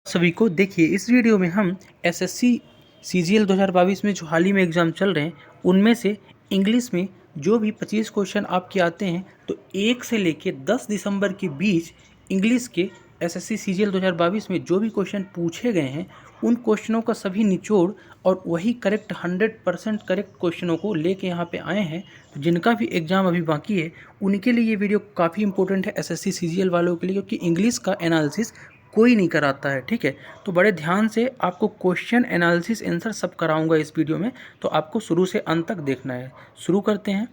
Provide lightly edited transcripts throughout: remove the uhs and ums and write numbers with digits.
सभी को देखिए, इस वीडियो में हम एसएससी सीजीएल 2022 में जो हाल ही में एग्ज़ाम चल रहे हैं उनमें से इंग्लिश में जो भी 25 क्वेश्चन आपके आते हैं तो 1 से लेके 10 दिसंबर के बीच इंग्लिश के एसएससी सीजीएल 2022 में जो भी क्वेश्चन पूछे गए हैं उन क्वेश्चनों का सभी निचोड़ और वही करेक्ट 100% करेक्ट क्वेश्चनों को लेके यहाँ पे आए हैं। तो जिनका भी एग्ज़ाम अभी बाकी है उनके लिए ये वीडियो काफ़ी इंपॉर्टेंट है, एसएससी सीजीएल वालों के लिए, क्योंकि इंग्लिश का एनालिसिस कोई नहीं कराता है। ठीक है, तो बड़े ध्यान से आपको क्वेश्चन एनालिसिस आंसर सब कराऊंगा इस वीडियो में, तो आपको शुरू से अंत तक देखना है। शुरू करते हैं।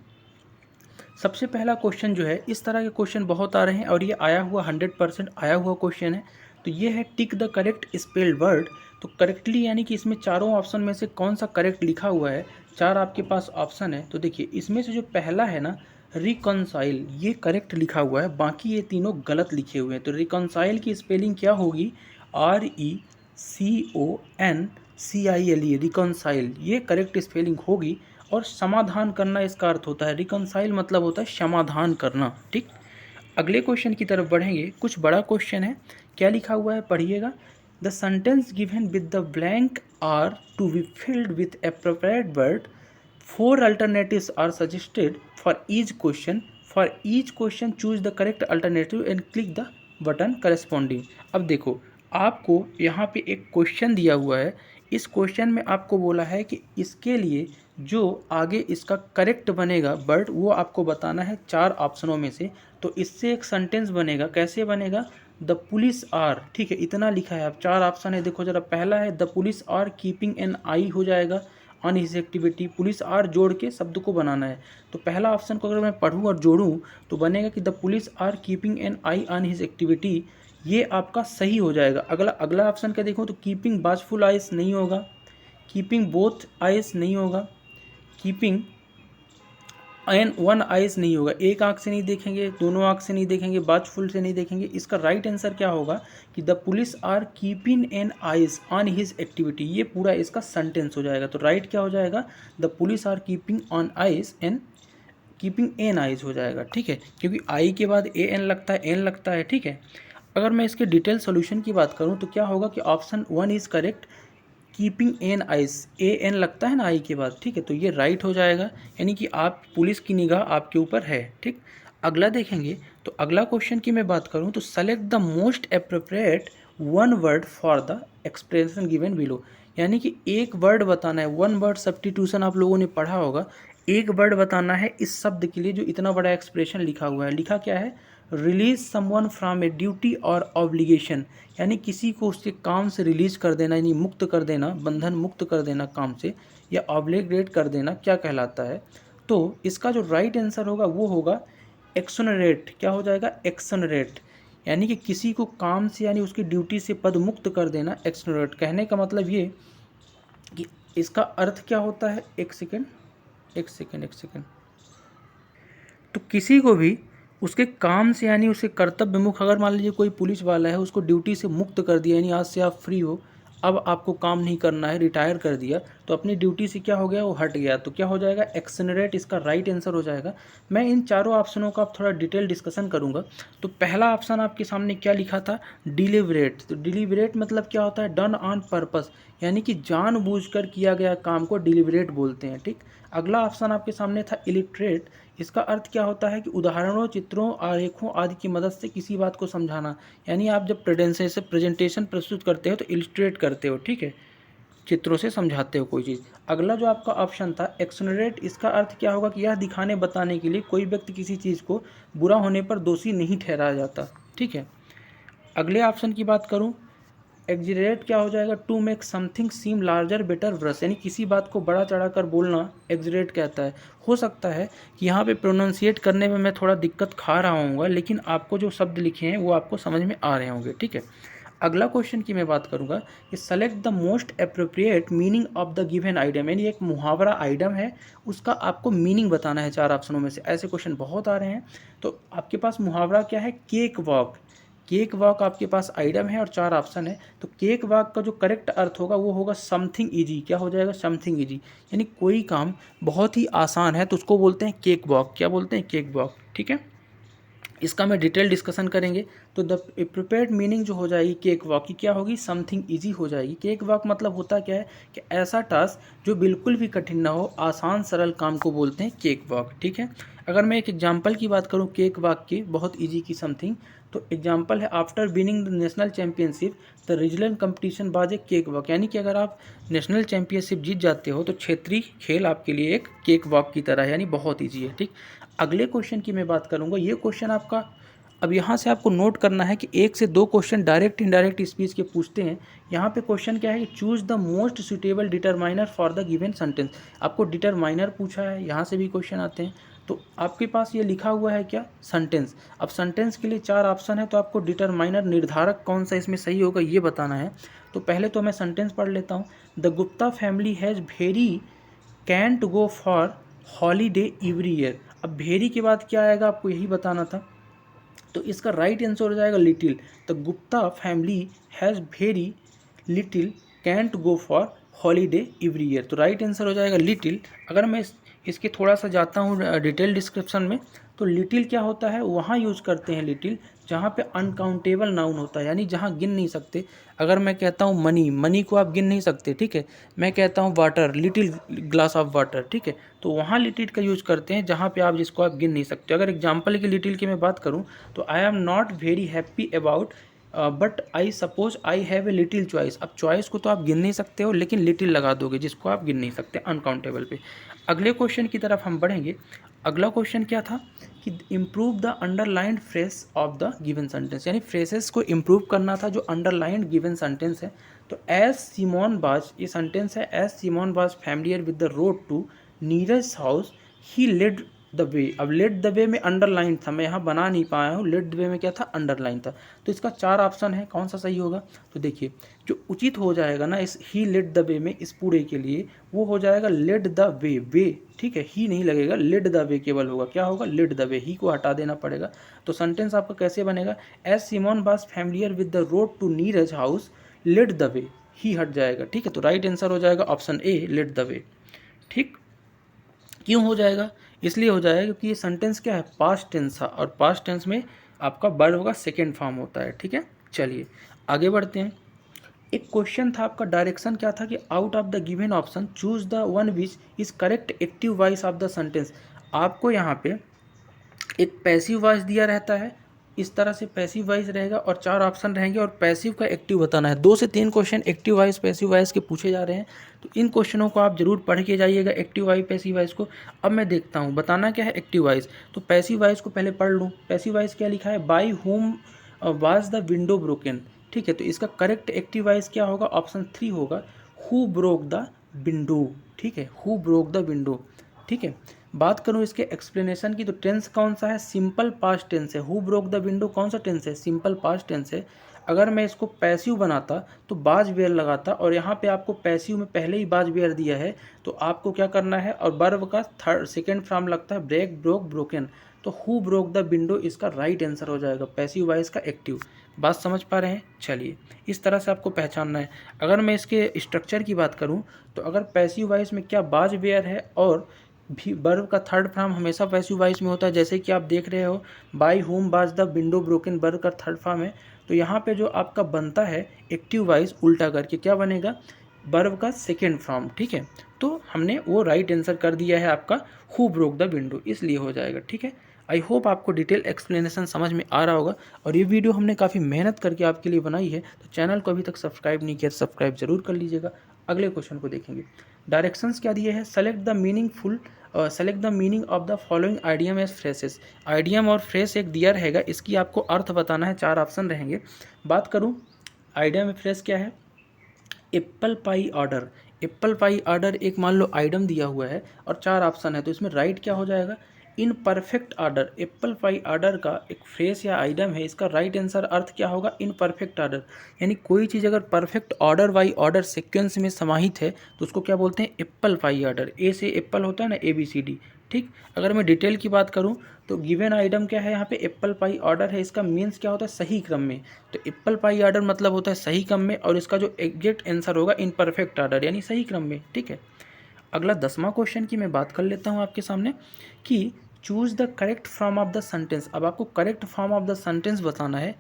सबसे पहला क्वेश्चन जो है, इस तरह के क्वेश्चन बहुत आ रहे हैं और ये आया हुआ 100% आया हुआ क्वेश्चन है। तो ये है tick the correct spelled word. तो करेक्टली यानी कि इसमें चारों ऑप्शन में से कौन सा करेक्ट लिखा हुआ है। चार आपके पास ऑप्शन है, तो देखिए इसमें से जो पहला है ना, रिकॉन्साइल, ये करेक्ट लिखा हुआ है, बाकी ये तीनों गलत लिखे हुए हैं। तो रिकॉन्साइल की स्पेलिंग क्या होगी? RECONCILE, रिकॉन्साइल, ये करेक्ट स्पेलिंग होगी। और समाधान करना इसका अर्थ होता है, रिकॉन्साइल मतलब होता है समाधान करना। ठीक, अगले क्वेश्चन की तरफ बढ़ेंगे। कुछ बड़ा क्वेश्चन है, क्या लिखा हुआ है पढ़िएगा। The sentence given with the blank are to be filled with appropriate word, 4 alternatives are suggested for each question. For each question choose the correct alternative and click the button corresponding. अब देखो, आपको यहाँ पे एक question दिया हुआ है। इस क्वेश्चन में आपको बोला है कि इसके लिए जो आगे इसका करेक्ट बनेगा वर्ड वो आपको बताना है चार ऑप्शनों में से। तो इससे एक सेंटेंस बनेगा, कैसे बनेगा? द पुलिस आर, ठीक है, इतना लिखा है। अब चार ऑप्शन है, देखो जरा। पहला है the police are keeping an eye, हो जाएगा on his activity. Police are जोड़ के शब्द को बनाना है। तो पहला ऑप्शन को अगर मैं पढ़ूँ और जोड़ूँ तो बनेगा कि the police are keeping an eye on his activity, ये आपका सही हो जाएगा। अगला ऑप्शन क्या देखो, तो कीपिंग वॉचफुल आइज नहीं होगा, कीपिंग बोथ आइज नहीं होगा, कीपिंग एन वन आइज नहीं होगा, एक आंख से नहीं देखेंगे, दोनों आंख से नहीं देखेंगे, वॉचफुल से नहीं देखेंगे। इसका राइट आंसर क्या होगा कि the police are keeping an eyes on his activity, ये पूरा इसका सेंटेंस हो जाएगा। तो राइट क्या हो जाएगा? The police are keeping on eyes and keeping an eyes हो जाएगा। ठीक है, क्योंकि आई के बाद ए एन लगता है, एन लगता है। ठीक है, अगर मैं इसके डिटेल सोल्यूशन की बात करूं तो क्या होगा कि option 1 is correct, keeping an eyes, a an लगता है ना आई के बाद। ठीक है, तो ये राइट हो जाएगा, यानी कि आप पुलिस की निगाह आपके ऊपर है। ठीक, अगला देखेंगे। तो अगला क्वेश्चन की मैं बात करूं तो select the most appropriate one word for the expression given below, यानी कि एक वर्ड बताना है। वन वर्ड सब्स्टिट्यूशन आप लोगों ने पढ़ा होगा। एक वर्ड बताना है इस शब्द के लिए जो इतना बड़ा एक्सप्रेशन लिखा हुआ है। लिखा क्या है? Release someone from a duty और ऑब्लिगेशन, यानी किसी को उसके काम से रिलीज कर देना, यानी मुक्त कर देना, बंधन मुक्त कर देना काम से, या ऑब्लिगेट कर देना, क्या कहलाता है? तो इसका जो राइट आंसर होगा वो होगा एक्सोनरेट। क्या हो जाएगा? एक्सोनरेट, यानी कि किसी को काम से यानी उसकी ड्यूटी से पद मुक्त कर देना। एक्सोनरेट कहने का मतलब ये कि इसका अर्थ क्या होता है? एक सेकेंड। तो किसी को भी उसके काम से यानी उसके कर्तव्य मुख, अगर मान लीजिए कोई पुलिस वाला है, उसको ड्यूटी से मुक्त कर दिया, यानी आज से आप फ्री हो, अब आपको काम नहीं करना है, रिटायर कर दिया, तो अपनी ड्यूटी से क्या हो गया? वो हट गया। तो क्या हो जाएगा? एक्सनरेट, इसका राइट आंसर हो जाएगा। मैं इन चारों ऑप्शनों का आप थोड़ा डिटेल डिस्कशन करूंगा। तो पहला ऑप्शन आपके सामने क्या लिखा था? डिलीवरेट। तो डिलीवरेट मतलब क्या होता है? डन ऑन पर्पस, यानी कि जानबूझकर किया गया काम को डिलीवरेट बोलते हैं। ठीक, अगला ऑप्शन आपके सामने था इलिटरेट। इसका अर्थ क्या होता है कि उदाहरणों, चित्रों, आरेखों आदि की मदद से किसी बात को समझाना, यानी आप जब प्रेजेंटेशन प्रस्तुत करते हो तो इलिस्ट्रेट करते हो। ठीक है, चित्रों से समझाते हो कोई चीज़। अगला जो आपका ऑप्शन था एक्सोनरेट, इसका अर्थ क्या होगा कि यह दिखाने बताने के लिए कोई व्यक्ति किसी चीज़ को बुरा होने पर दोषी नहीं ठहराया जाता। ठीक है, अगले ऑप्शन की बात करूँ, एग्जरेट क्या हो जाएगा? To make something seem larger better worse, यानी किसी बात को बड़ा चढ़ा कर बोलना एग्जरेट कहता है। हो सकता है कि यहाँ पे प्रोनाउंसिएट करने में मैं थोड़ा दिक्कत खा रहा हूँगा, लेकिन आपको जो शब्द लिखे हैं वो आपको समझ में आ रहे होंगे। ठीक है, अगला क्वेश्चन की मैं बात करूँगा कि select the most appropriate meaning of the given item, यानी एक मुहावरा आइटम है, उसका आपको मीनिंग बताना है चार ऑप्शनों में से। ऐसे क्वेश्चन बहुत आ रहे हैं। तो आपके पास मुहावरा क्या है? Cake walk. केक वॉक आपके पास आइटम है और चार ऑप्शन है। तो केक वॉक का जो करेक्ट अर्थ होगा वो होगा समथिंग ईजी। क्या हो जाएगा? समथिंग ईजी, यानी कोई काम बहुत ही आसान है तो उसको बोलते हैं केक वॉक। क्या बोलते हैं? Cake walk. ठीक है, इसका मैं डिटेल डिस्कशन करेंगे। तो द प्रिपेयर्ड मीनिंग जो हो जाएगी केक वॉक की, क्या होगी, समथिंग ईजी हो जाएगी। केक वॉक मतलब होता क्या है कि ऐसा टास्क जो बिल्कुल भी कठिन ना हो, आसान सरल काम को बोलते हैं केक वॉक। ठीक है, अगर मैं एक एग्जांपल की बात करूं केक वॉक की, बहुत ईजी की समथिंग, तो एग्जांपल है after winning the national championship the regional competition बाज ए केक वॉक। यानी कि अगर आप नेशनल चैंपियनशिप जीत जाते हो तो क्षेत्रीय खेल आपके लिए एक केक वॉक की तरह है, यानी बहुत ईजी है। ठीक, अगले क्वेश्चन की मैं बात करूंगा। ये क्वेश्चन आपका, अब यहाँ से आपको नोट करना है कि 1 से 2 क्वेश्चन डायरेक्ट इनडायरेक्ट स्पीच के पूछते हैं। यहाँ पे क्वेश्चन क्या है कि choose the most suitable determiner for the given sentence. आपको डिटरमाइनर पूछा है, यहाँ से भी क्वेश्चन आते हैं। तो आपके पास ये लिखा हुआ है क्या, सेंटेंस। अब सेंटेंस के लिए 4 ऑप्शन है, तो आपको डिटरमाइनर निर्धारक कौन सा इसमें सही होगा ये बताना है। तो पहले तो मैं सेंटेंस पढ़ लेता हूँ। The Gupta family has very can't go for holiday every year. अब भेरी के बाद क्या आएगा आपको यही बताना था, तो इसका राइट आंसर हो जाएगा little. The Gupta family has very little can't go for holiday every year, तो राइट आंसर हो जाएगा लिटिल। अगर मैं इसके थोड़ा सा जाता हूँ डिटेल डिस्क्रिप्शन में, तो लिटिल क्या होता है, वहाँ यूज करते हैं लिटिल जहाँ पे अनकाउंटेबल नाउन होता है, यानी जहाँ गिन नहीं सकते। अगर मैं कहता हूँ मनी, मनी को आप गिन नहीं सकते, ठीक है। मैं कहता हूँ water, little glass of water, ठीक है, तो वहाँ लिटिल का यूज करते हैं जहाँ पे आप जिसको आप गिन नहीं सकते। अगर एग्जाम्पल की लिटिल की मैं बात करूँ तो I am not very happy about but I suppose I have a little choice. अब चॉइस को तो आप गिन नहीं सकते हो, लेकिन लिटिल लगा दोगे जिसको आप गिन नहीं सकते अनकाउंटेबल पे। अगले क्वेश्चन की तरफ हम बढ़ेंगे। अगला क्वेश्चन क्या था कि improve the underlined phrase of the given sentence, यानी फ्रेजेस को इम्प्रूव करना था जो अंडरलाइंड गिवन सेंटेंस है। तो एज सिमोन बाज, ये सेंटेंस है, as Simon was familiar with the road to Neeraj house he led the way. अब लेड द वे में अंडरलाइन था, मैं यहाँ बना नहीं पाया हूँ, लेड द वे में क्या था, अंडरलाइन था। तो इसका 4 ऑप्शन है, कौन सा सही होगा। तो देखिए जो उचित हो जाएगा ना इस ही लेड द वे में, इस पूरे के लिए वो हो जाएगा लेड द वे, वे, ठीक है, ही नहीं लगेगा, लेड द वे केवल होगा। क्या होगा, लेड द वे, ही को हटा देना पड़ेगा। तो सेंटेंस आपका कैसे बनेगा, as Simon was familiar with the road to Neeraj house led the way, ही हट जाएगा, ठीक है। तो राइट आंसर हो जाएगा option A, led the way. ठीक, क्यों हो जाएगा, इसलिए हो जाएगा क्योंकि ये सेंटेंस क्या है, पास्ट टेंस था, और पास्ट टेंस में आपका वर्ब का सेकेंड फॉर्म होता है। ठीक है, चलिए आगे बढ़ते हैं। एक क्वेश्चन था आपका, डायरेक्शन क्या था कि out of the given option choose the one which is correct active voice of the sentence. आपको यहाँ पे एक पैसिव वॉइस दिया रहता है, इस तरह से पैसिव वॉइस रहेगा और 4 ऑप्शन रहेंगे और पैसिव का एक्टिव बताना है। 2 से 3 question active voice passive voice के पूछे जा रहे हैं, तो इन क्वेश्चनों को आप जरूर पढ़ के जाइएगा, एक्टिव वॉइस पैसिव वॉइस को। अब मैं देखता हूँ बताना क्या है एक्टिव वॉइस। तो पैसिव वॉइस को पहले पढ़ लूँ। पैसिव वॉइस क्या लिखा है, by home was the window broken, ठीक है। तो इसका करेक्ट एक्टिव वॉइस क्या होगा, ऑप्शन 3 होगा, हु ब्रोक द विंडो, ठीक है, हु ब्रोक द विंडो, ठीक है। बात करूँ इसके एक्सप्लेनेशन की, तो टेंस कौन सा है, सिंपल पास्ट टेंस है। हु ब्रोक द विंडो कौन सा टेंस है, सिंपल पास्ट टेंस है। अगर मैं इसको पैसिव बनाता तो बाज वेयर लगाता, और यहाँ पे आपको पैसिव में पहले ही बाज वेयर दिया है, तो आपको क्या करना है, और वर्ब का सेकेंड फॉर्म लगता है ब्रेक, ब्रोक, ब्रोकन। तो हु ब्रोक द विंडो इसका राइट आंसर हो जाएगा, पैसिव वॉइस का एक्टिव। बात समझ पा रहे हैं, चलिए इस तरह से आपको पहचानना है। अगर मैं इसके स्ट्रक्चर की बात करूँ तो अगर पैसिव वॉइस में क्या बाज वेयर है, और भी वर्ब का थर्ड फॉर्म हमेशा पैसिव वॉइस में होता है, जैसे कि आप देख रहे हो by home was the window broken, verb का थर्ड फॉर्म है। तो यहाँ पे जो आपका बनता है एक्टिव वॉइस उल्टा करके क्या बनेगा, वर्ब का सेकेंड फॉर्म, ठीक है। तो हमने वो राइट आंसर कर दिया है आपका, हु ब्रोक द विंडो, इसलिए हो जाएगा। ठीक है, आई होप आपको डिटेल एक्सप्लेनेशन समझ में आ रहा होगा, और ये वीडियो हमने काफ़ी मेहनत करके आपके लिए बनाई है। तो चैनल को अभी तक सब्सक्राइब नहीं किया, सब्सक्राइब जरूर कर लीजिएगा। अगले क्वेश्चन को देखेंगे। डायरेक्शंस क्या दिए हैं, select the meaning of the following idiom as phrases. Idiom और फ्रेस एक दिया रहेगा, इसकी आपको अर्थ बताना है, 4 ऑप्शन रहेंगे। बात करूं आइडियम फ्रेस क्या है, apple pie order, apple pie order एक मान लो आइटम दिया हुआ है और 4 ऑप्शन है, तो इसमें राइट क्या हो जाएगा, in perfect order. Apple pie order का एक फ्रेस या आइटम है, इसका राइट आंसर अर्थ क्या होगा, इन परफेक्ट ऑर्डर। यानी कोई चीज़ अगर perfect order by order sequence में समाहित है तो उसको क्या बोलते हैं, एप्पल पाई ऑर्डर। ए से एप्पल होता है ना, ABCD, ठीक। अगर मैं डिटेल की बात करूं तो गिवन आइटम क्या है, यहाँ पे एप्पल पाई ऑर्डर है, इसका मीन्स क्या होता है, सही क्रम में। तो एप्पल पाई ऑर्डर मतलब होता है सही क्रम में, और इसका जो एग्जैक्ट आंसर होगा इन परफेक्ट ऑर्डर, यानी सही क्रम में, ठीक है। अगला 10वां क्वेश्चन की मैं बात कर लेता हूँ आपके सामने कि choose the correct form of the sentence. अब आपको correct form of the sentence बताना है।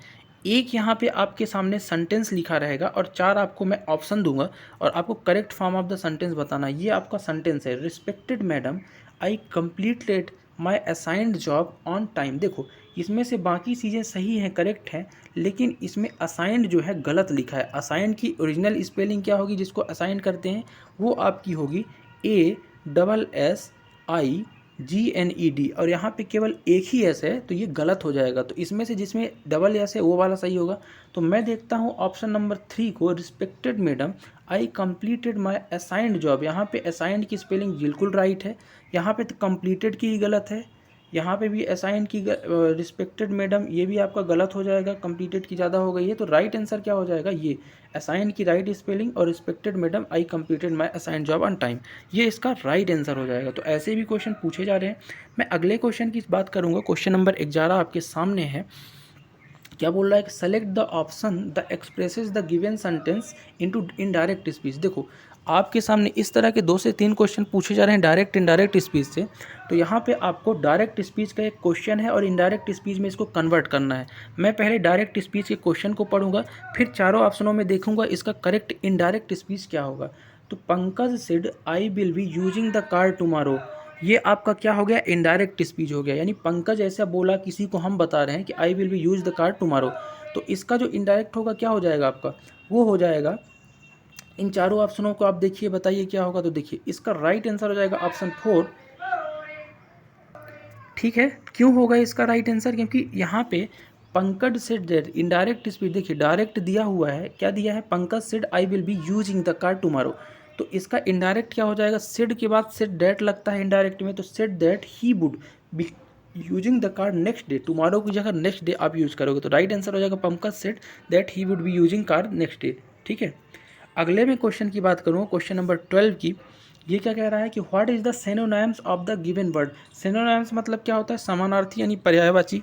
एक यहाँ पे आपके सामने सेंटेंस लिखा रहेगा और 4 आपको मैं ऑप्शन दूंगा और आपको correct form of the sentence बताना है। ये आपका सेंटेंस है, respected madam I completed my assigned job on time. देखो इसमें से बाकी चीज़ें सही हैं, करेक्ट हैं, लेकिन इसमें असाइंड जो है गलत लिखा है। असाइंड की ओरिजिनल स्पेलिंग क्या होगी, जिसको असाइन करते हैं वो आपकी होगी ASSIGNED और यहाँ पे केवल एक ही एस है तो ये गलत हो जाएगा। तो इसमें से जिसमें डबल एस है वो वाला सही होगा। तो मैं देखता हूँ ऑप्शन नंबर 3 को, respected madam I completed my assigned job. यहाँ पे असाइंड की स्पेलिंग बिल्कुल राइट है, यहाँ पे तो कंप्लीटेड की ही गलत है, यहाँ पे भी असाइंड की रिस्पेक्टेड मैडम ये भी आपका गलत हो जाएगा, कंप्लीटेड की ज़्यादा हो गई है। तो राइट आंसर क्या हो जाएगा, ये असाइंड की राइट स्पेलिंग और respected madam I completed my assigned job on time, ये इसका राइट आंसर हो जाएगा। तो ऐसे भी क्वेश्चन पूछे जा रहे हैं। मैं अगले क्वेश्चन की बात करूँगा। क्वेश्चन नंबर 11 आपके सामने है। क्या बोल रहा है कि select the option the expresses the given sentence into indirect speech. देखो आपके सामने इस तरह के 2 से 3 क्वेश्चन पूछे जा रहे हैं डायरेक्ट इनडायरेक्ट स्पीच से। तो यहाँ पे आपको डायरेक्ट स्पीच का एक क्वेश्चन है और इनडायरेक्ट स्पीच में इसको कन्वर्ट करना है। मैं पहले डायरेक्ट स्पीच के क्वेश्चन को पढ़ूंगा, फिर चारों ऑप्शनों में देखूंगा इसका करेक्ट इनडायरेक्ट स्पीच क्या होगा। तो Pankaj said I will be using the car tomorrow, ये आपका क्या हो गया, इनडायरेक्ट स्पीच हो गया। यानी पंकज ऐसा बोला, किसी को हम बता रहे हैं कि I will be use the car tomorrow. तो इसका जो इनडायरेक्ट होगा क्या हो जाएगा आपका, वो हो जाएगा। इन चारों ऑप्शनों को आप देखिए, बताइए क्या होगा। तो देखिए इसका राइट आंसर हो जाएगा ऑप्शन 4। ठीक है, क्यों होगा इसका राइट आंसर, क्योंकि यहाँ पे Pankaj said that indirect speech, देखिए डायरेक्ट दिया हुआ है, क्या दिया है, Pankaj said I will be using the car tomorrow. तो इसका इनडायरेक्ट क्या हो जाएगा, सेड के बाद सेड दैट लगता है इनडायरेक्ट में, तो said that he would be using the car next day. Tomorrow की जगह नेक्स्ट डे आप यूज़ करोगे, तो राइट आंसर हो जाएगा Pankaj said that he would be using car next day. ठीक है, अगले में क्वेश्चन की बात करूँ, क्वेश्चन नंबर 12 की। ये क्या कह रहा है कि what is the synonyms of the given word. Synonyms मतलब क्या होता है, समानार्थी यानी पर्यायवाची।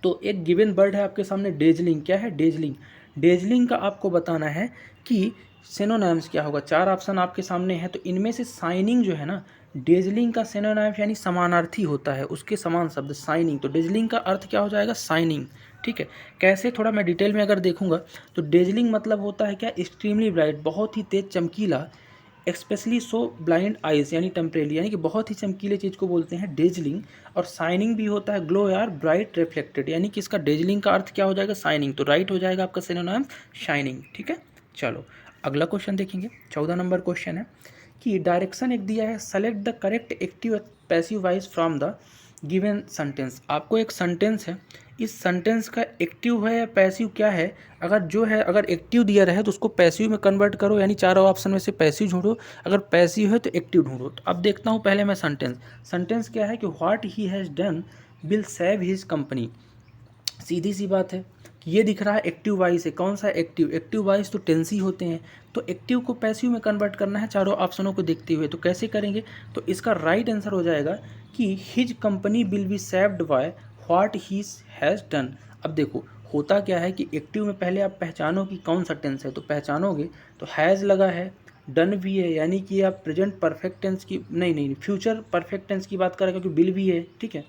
तो एक गिवन वर्ड है आपके सामने डेजलिंग, क्या है, डेजलिंग। डेजलिंग का आपको बताना है कि सिनोनिम्स क्या होगा। 4 ऑप्शन आपके सामने है, तो इनमें से शाइनिंग जो है ना, डेजलिंग का सिनोनिम्स यानी समानार्थी होता है, उसके समान शब्द शाइनिंग। तो डेजलिंग का अर्थ क्या हो जाएगा, शाइनिंग। ठीक है, कैसे, थोड़ा मैं डिटेल में अगर देखूंगा तो डेजलिंग मतलब होता है क्या, एक्सट्रीमली ब्राइट, बहुत ही तेज चमकीला, एक्सपेशली सो ब्लाइंड आइज यानी टेम्परेली, यानी कि बहुत ही चमकीले चीज़ को बोलते हैं डेजलिंग। और शाइनिंग भी होता है, ग्लो यार ब्राइट रिफ्लेक्टेड, यानी कि इसका डेजलिंग का अर्थ क्या हो जाएगा, शाइनिंग। तो राइट हो जाएगा आपका सिनोनिम शाइनिंग। ठीक है, चलो अगला क्वेश्चन देखेंगे। 14 नंबर क्वेश्चन है कि डायरेक्शन एक दिया है, select the correct active passive voice from the given sentence. आपको एक सेंटेंस है, इस सेंटेंस का एक्टिव है या पैसिव क्या है। अगर जो है, अगर एक्टिव दिया रहे तो उसको पैसिव में कन्वर्ट करो, यानी चारों ऑप्शन में से पैसिव ढूंढो, अगर पैसिव है तो एक्टिव ढूंढो। तो अब देखता हूँ पहले मैं सेंटेंस क्या है कि what he has done will save his company. सीधी सी बात है कि ये दिख रहा है एक्टिव वॉइस है, कौन सा एक्टिव, एक्टिव वॉइस तो टेंस ही होते हैं। तो एक्टिव को पैसिव में कन्वर्ट करना है चारों ऑप्शनों को देखते हुए, तो कैसे करेंगे। तो इसका राइट आंसर हो जाएगा कि his company will be saved by what he has done. अब देखो होता क्या है कि एक्टिव में पहले आप पहचानो कि कौन सा टेंस है, तो पहचानोगे तो हैज़ लगा है, डन भी है, यानी कि आप प्रेजेंट परफेक्ट टेंस की नहीं फ्यूचर परफेक्ट टेंस की बात करें, क्योंकि बिल भी है। ठीक है,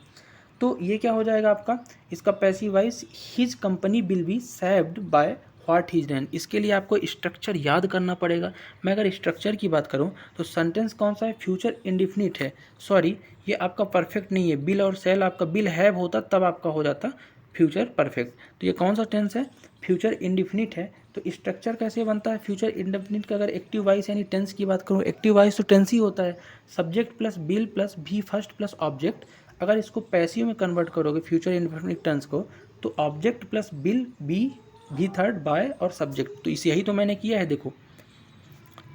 तो ये क्या हो जाएगा आपका, इसका passive voice his company will be saved by what his done. इसके लिए आपको स्ट्रक्चर याद करना पड़ेगा। मैं अगर स्ट्रक्चर की बात करूं तो सेंटेंस कौन सा है, फ्यूचर इंडिफिनिट है, सॉरी ये आपका परफेक्ट नहीं है, बिल और सेल, आपका बिल हैव होता तब आपका हो जाता फ्यूचर परफेक्ट। तो ये कौन सा टेंस है, फ्यूचर इंडिफिनिट है। तो स्ट्रक्चर कैसे बनता है फ्यूचर इंडेफिनिट का, अगर एक्टिव वॉइस यानी टेंस की बात करूँ, एक्टिव वॉइस तो टेंस ही होता है, सब्जेक्ट प्लस बिल प्लस भी फर्स्ट प्लस ऑब्जेक्ट। अगर इसको पैसिव में कन्वर्ट करोगे फ्यूचर इंडेफिनिट टेंस को, तो ऑब्जेक्ट प्लस बिल बी भी थर्ड बाय और सब्जेक्ट। तो इस यही तो मैंने किया है, देखो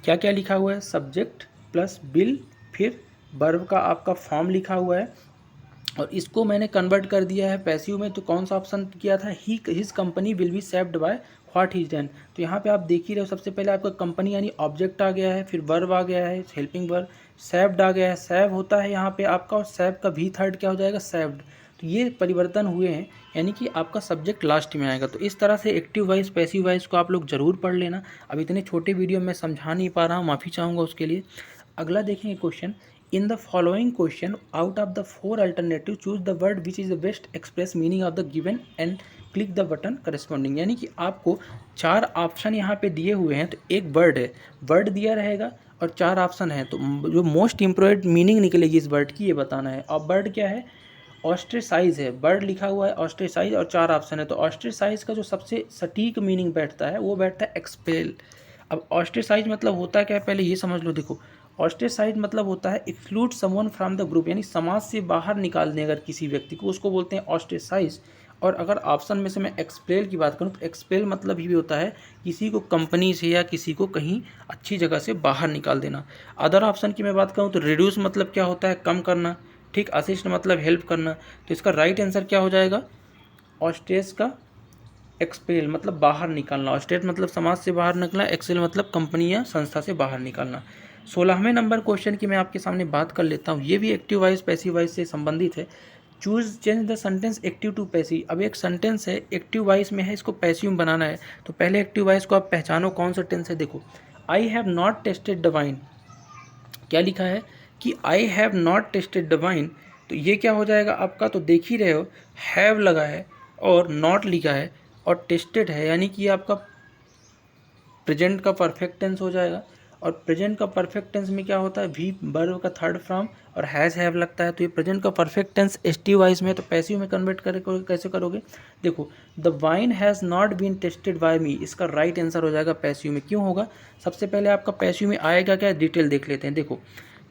क्या क्या लिखा हुआ है, सब्जेक्ट प्लस बिल, फिर वर्ब का आपका फॉर्म लिखा हुआ है, और इसको मैंने कन्वर्ट कर दिया है पैसिव में। तो कौन सा ऑप्शन किया था, he his company will be saved by what his done. तो यहाँ पे आप देख ही रहे हो, सबसे पहले आपका कंपनी यानी ऑब्जेक्ट आ गया है, फिर वर्ब आ गया है हेल्पिंग वर्ब, सेव्ड आ गया है, सेव होता है यहाँ पे आपका, और सेव का भी थर्ड क्या हो जाएगा, सेव्ड। तो ये परिवर्तन हुए हैं, यानी कि आपका सब्जेक्ट लास्ट में आएगा। तो इस तरह से एक्टिव वॉइस पैसिव वॉइस को आप लोग ज़रूर पढ़ लेना। अब इतने छोटे वीडियो में समझा नहीं पा रहा हूँ, माफ़ी चाहूँगा उसके लिए। अगला देखेंगे question, in the following question out of the 4 alternative choose the word which is the best express meaning of the given and click the button corresponding. यानी कि आपको 4 ऑप्शन यहाँ पे दिए हुए हैं, तो एक वर्ड है, वर्ड दिया रहेगा और 4 ऑप्शन है, तो जो मोस्ट इम्प्रोइड मीनिंग निकलेगी इस वर्ड की ये बताना है। अब वर्ड क्या है, ऑस्ट्रेसाइज है, वर्ड लिखा हुआ है ऑस्ट्रेसाइज और 4 ऑप्शन है, तो ऑस्ट्रेसाइज का जो सबसे सटीक मीनिंग बैठता है वो बैठता है एक्सपेल। अब ऑस्ट्रेसाइज मतलब होता है क्या है, पहले ये समझ लो। देखो, ऑस्ट्रेसाइज मतलब होता है exclude someone from the group, यानी समाज से बाहर निकाल दें अगर किसी व्यक्ति को, उसको बोलते हैं ऑस्ट्रेसाइज। और अगर ऑप्शन में से मैं एक्सपेल की बात करूँ तो एक्सपेल मतलब ये भी होता है किसी को कंपनी से या किसी को कहीं अच्छी जगह से बाहर निकाल देना। अदर ऑप्शन की मैं बात करूँ तो रिड्यूस मतलब क्या होता है, कम करना, ठीक। असिस्ट मतलब हेल्प करना, तो इसका राइट आंसर क्या हो जाएगा, ऑस्ट्रेस का एक्सपेल मतलब बाहर निकालना, ऑस्ट्रेट मतलब समाज से बाहर निकलना, एक्सेल मतलब कंपनी या संस्था से बाहर निकालना। 16वें नंबर क्वेश्चन की मैं आपके सामने बात कर लेता हूँ, ये भी एक्टिव वॉइस पैसिव वॉइस से संबंधित है। Choose change the sentence active to passive. अब एक सेंटेंस है एक्टिव वॉइस में है, इसको पैसिव में बनाना है, तो पहले एक्टिव वॉइस को आप पहचानो कौन सा टेंस है। देखो, I have not tested the wine, क्या लिखा है कि आई have not tested the wine, तो ये क्या हो जाएगा आपका, तो देख ही रहे हो, हैव लगा है और नॉट लिखा है और टेस्टेड है, यानी कि ये आपका प्रेजेंट का परफेक्ट टेंस हो जाएगा। और प्रेजेंट का परफेक्ट टेंस में क्या होता है, भी वर्ब का थर्ड फॉर्म और हैज़ हैव लगता है, तो ये प्रेजेंट का परफेक्ट टेंस एसटी वाइज में, तो पैसिव में कन्वर्ट करोगे, कैसे करोगे। देखो, the wine has not been tested by me, इसका राइट आंसर हो जाएगा पैसिव में। क्यों होगा, सबसे पहले आपका पैसिव में आएगा क्या, डिटेल देख लेते हैं। देखो,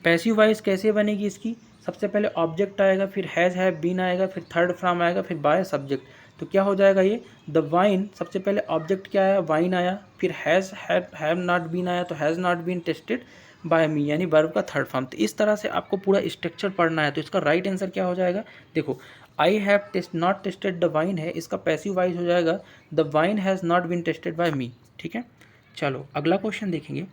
पैसिव वाइज कैसे बनेगी इसकी, सबसे पहले ऑब्जेक्ट आएगा, फिर हैज़ हैव बीन आएगा, फिर थर्ड फॉर्म आएगा, फिर बाय सब्जेक्ट, तो क्या हो जाएगा ये, द वाइन, सबसे पहले ऑब्जेक्ट क्या आया, वाइन आया, फिर हैज़ हैव नॉट बीन आया, तो has not been tested by me, यानी वर्ब का थर्ड फॉर्म। तो इस तरह से आपको पूरा स्ट्रक्चर पढ़ना है, तो इसका राइट आंसर क्या हो जाएगा, देखो, I have not tested the wine है, इसका पैसिव वाइज हो जाएगा the wine has not been tested by me, ठीक है। चलो अगला क्वेश्चन देखेंगे।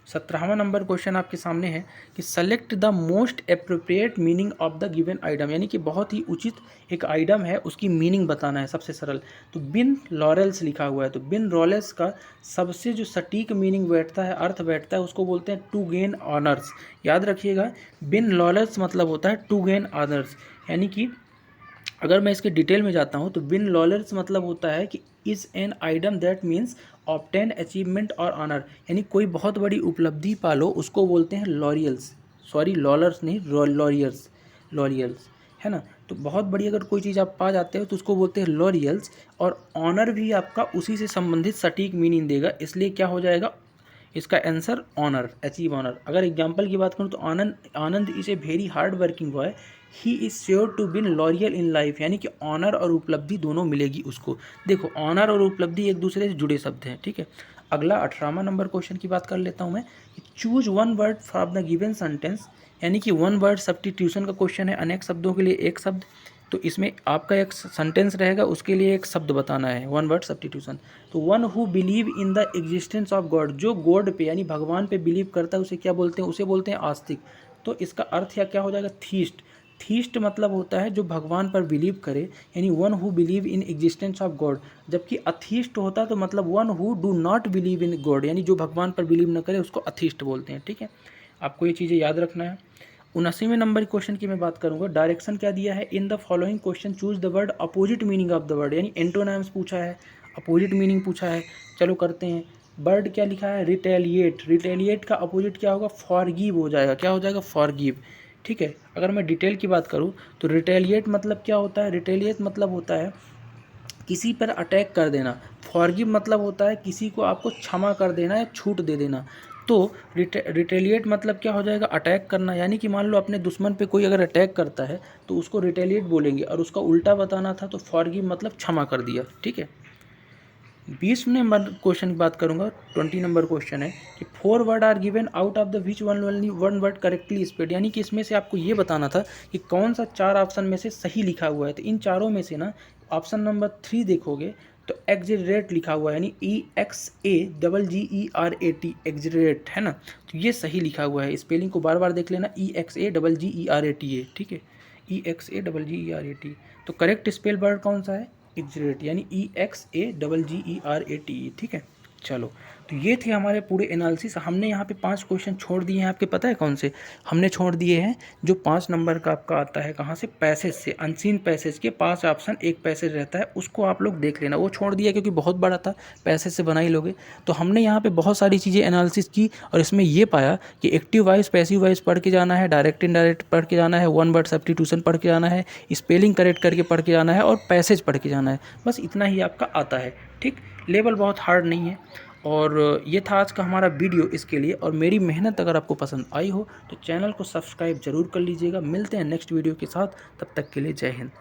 17वां नंबर क्वेश्चन आपके सामने है कि select the most appropriate meaning of the given item, यानी कि बहुत ही उचित एक आइटम है उसकी मीनिंग बताना है, सबसे सरल। तो बिन लॉरेल्स लिखा हुआ है, तो बिन लॉरेल्स का सबसे जो सटीक मीनिंग बैठता है, अर्थ बैठता है, उसको बोलते हैं टू गेन ऑनर्स। याद रखिएगा, बिन लॉरेल्स मतलब होता है टू गेन ऑनर्स, यानी कि अगर मैं इसके डिटेल में जाता हूँ तो बिन लॉरेल्स मतलब होता है कि is an item that means obtain achievement और ऑनर, यानी कोई बहुत बड़ी उपलब्धि पालो उसको बोलते हैं लॉरियल्स, सॉरी लॉलर्स नहीं, लॉरियल्स, लॉरियल्स है ना। तो बहुत बड़ी अगर कोई चीज़ आप पा जाते हो तो उसको बोलते हैं लॉरियल्स, और ऑनर भी आपका उसी से संबंधित सटीक मीनिंग देगा, इसलिए क्या हो जाएगा इसका आंसर ऑनर, अचीव ऑनर। अगर एग्जाम्पल की बात करूँ तो Anand is a very hard working boy, he is sure to win laurel in life, यानी कि ऑनर और उपलब्धि दोनों मिलेगी उसको। देखो, ऑनर और उपलब्धि एक दूसरे से जुड़े शब्द हैं, ठीक है। अगला 18वां नंबर क्वेश्चन की बात कर लेता हूँ मैं, choose one word from the given sentence, यानी कि वन वर्ड सब्स्टिट्यूशन का क्वेश्चन है, अनेक शब्दों के लिए एक शब्द, तो इसमें आपका एक सेंटेंस रहेगा, उसके लिए एक शब्द बताना है, वन वर्ड सब्स्टिट्यूशन। तो one who believe in the existence of God, जो गॉड पे यानी भगवान पे बिलीव करता है उसे क्या बोलते हैं, उसे बोलते हैं आस्तिक। तो इसका अर्थ या क्या हो जाएगा, थीस्ट। थीस्ट मतलब होता है जो भगवान पर बिलीव करे, यानी one who believe in existence of God. जबकि अथीस्ट होता है तो मतलब one who do not believe in God, यानी जो भगवान पर बिलीव न करे उसको अथीस्ट बोलते हैं, ठीक है। आपको ये चीज़ें याद रखना है। 79वें नंबर क्वेश्चन की मैं बात करूंगा, डायरेक्शन क्या दिया है, in the following question choose the word opposite meaning of the word, यानी एंटोनाइम्स पूछा है, अपोजिट मीनिंग पूछा है। चलो करते हैं। वर्ड क्या लिखा है, रिटेलिएट, रिटेलिएट का अपोजिट क्या होगा, फॉरगिव हो जाएगा, क्या हो जाएगा, फॉरगिव, ठीक है। अगर मैं डिटेल की बात करूँ तो रिटेलिएट मतलब क्या होता है, रिटेलिएट मतलब होता है किसी पर अटैक कर देना, फॉरगिव मतलब होता है किसी को आपको क्षमा कर देना या छूट दे देना। तो रिटेलिएट मतलब क्या हो जाएगा, अटैक करना, यानी कि मान लो अपने दुश्मन पे कोई अगर अटैक करता है तो उसको रिटेलिएट बोलेंगे, और उसका उल्टा बताना था तो फॉरगिव मतलब क्षमा कर दिया, ठीक है। 20 नंबर क्वेश्चन की बात करूंगा, 20 नंबर क्वेश्चन है कि 4 word are given out of the which one word correctly spelled, यानी कि इसमें से आपको ये बताना था कि कौन सा 4 ऑप्शन में से सही लिखा हुआ है। तो इन चारों में से ना ऑप्शन नंबर 3 देखोगे तो एक्जिलरेट लिखा हुआ है, यानी EXAGGERAT, एक्जिलरेट है ना, तो ये सही लिखा हुआ है। स्पेलिंग को बार बार देख लेना, EXAGGERAT, ठीक है, EXAGGERAT। तो करेक्ट स्पेल वर्ड कौन सा है, एक्जिलरेट, यानी EXAGGERAT, ठीक है। चलो तो ये थे हमारे पूरे एनालिसिस। हमने यहाँ पे 5 क्वेश्चन छोड़ दिए हैं, आपके पता है कौन से? हमने छोड़ दिए हैं जो 5 नंबर का आपका आता है कहाँ से, पैसेज से, अनसीन पैसेज के 5 ऑप्शन, एक पैसेज रहता है, उसको आप लोग देख लेना। वो छोड़ दिया क्योंकि बहुत बड़ा था, पैसेज से बना ही लोगे। तो हमने यहाँ पे बहुत सारी चीज़ें एनालिसिस की और इसमें ये पाया कि एक्टिव वॉइस पैसिव वॉइस पढ़ के जाना है, डायरेक्ट इनडायरेक्ट पढ़ के जाना है, वन वर्ड सब्स्टिट्यूशन पढ़ के जाना है, स्पेलिंग करेक्ट करके पढ़ के जाना है और पैसेज पढ़ के जाना है। बस इतना ही आपका आता है, ठीक। लेवल बहुत हार्ड नहीं है। और ये था आज का हमारा वीडियो इसके लिए। और मेरी मेहनत अगर आपको पसंद आई हो तो चैनल को सब्सक्राइब जरूर कर लीजिएगा। मिलते हैं नेक्स्ट वीडियो के साथ, तब तक के लिए जय हिंद।